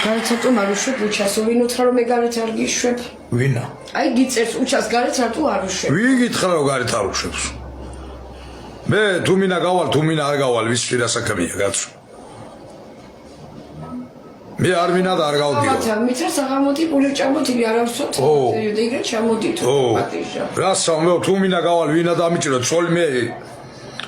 გარეთატო მარუშვებ უჩას ვინოთრა რომ მე გარეთ არ გიშვებ ვინა აი გიწერს უჩას გარეთ რატო არ უშვებ ვინ გითხრა რომ გარეთ არ უშვებს მე თუ მინა გავალ თუ მინა არ გავალ ვის პირა საქმეა კაცო მე არ მინა და არ გავდიო მიწა საღამოთი პული ჭამოთი არ ავსოთ ეგრე ჩამოდით პატიჟა რა სამო თუ მინა გავალ ვინა დამიჭირო ცოლ მე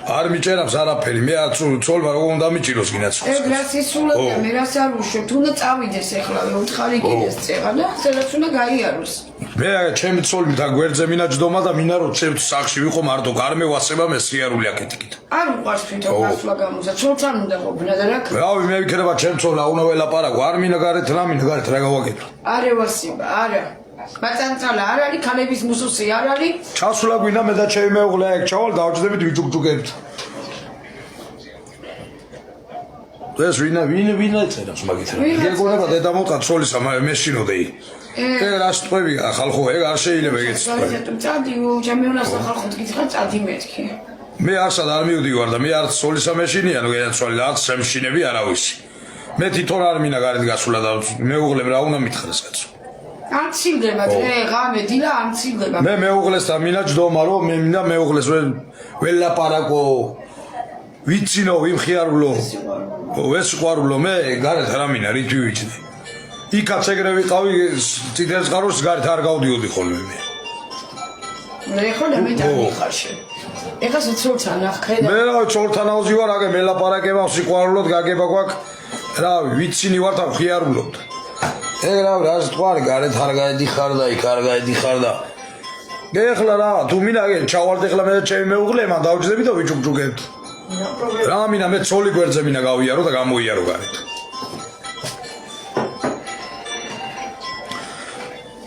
არ მიჭერავს არაფერი მე არ ცოლმა როგორ უნდა მიჭიროს გინაც ეგ რას ისულა და მე რას არ უშვებ უნდა წავიდეს ეხლა უთხარი კიდეს წეღა და სადაც უნდა გაიაროს მე ჩემი ცოლი და გვერდზე მინაჯდომა და მინა რომ ჩემ სახში ვიყო მარტო გარმე ვასება მე სიარული აკეთიკით არ უყვარს თვითონ გასვლა გამოსა ცოლთან უნდა ყოფნა და რა რავი მე ვიქნება ჩემ ცოლა უნდა ველაპარაკო არ მინა გარეთ რა გავაკეთო არა ვასიბა არა მაწანწალა არ არის ქალების მუსუსი არ არის ჩასვლა გვინდა მე და ჩემი მეუღლე ეგ ჩავალ დავჭდებით ვიჯუგჯუგებთ ეს ვინა წერავს მაგით რა გეგონება დედა მოტა ცოლისა მეშინოდე ეგ რა სტყვებია ხალხო ეგ არ შეიძლება ეგეც წადი ჩემი უნასა ხალხო გითხრა წადი მეთქი მე არსად არ მივდივარ და მე არც ცოლისა მეშინია ნუ გეცოლი არც შემშინები არავისი მე თვითონ არ მინა გარეთ გასვლა და მეუღლემ რა უნდა მითხრას კაცო არ ცილდება ღამე დილა არ ცილდება მე მეუღლესთან მინაჯდომა რომ მე მინდა მეუღლეს ველაპარაკო ვიცინო ვიმხიარულო ვესყვარულო მე გარეთ არ მინა რითი ვიცი იქაც ეგრე ვიყავი წითელ წყაროს გარეთ არ გავდიოდი ხოლმე მე ხოლმე მე დავიხარშე ეხლა ცოლთან ახხედა მე რა ცოლთან აუზი ვარ აგე მელაპარაკება სიყვარულოდ გაგება გვაქვს რა ვიცინი ვარ და ვხიარულობ ეგ რა რას თქვარი გარეთ არ გაედიხარ და იქ არ გაედიხარ და ეხლა რა თუ მინაგენ ჩავალთ ეხლა მე ჩემი მეუღლე მან დავჭდები და ვიჯუგჯუგებთ რა მინა მე ცოლი გვერდზე მინა გავიარო და გამოიარო გარეთ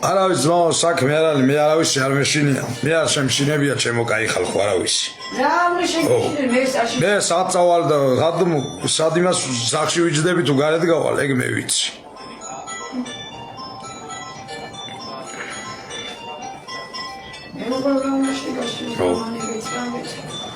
არავის ძმა საქმე არ არის მე არავისი არ მეშინია მე არ შემშინებია ჩემო კაი ხალხო არავისი რა უნდა შეგიშინე მე საში მე საწავალ და სად იმას სახში ვიჯდები თუ გარეთ გავალ ეგ მე ვიცი მე მოგონია უნდა შეგაშინე მანე გეცრამეთ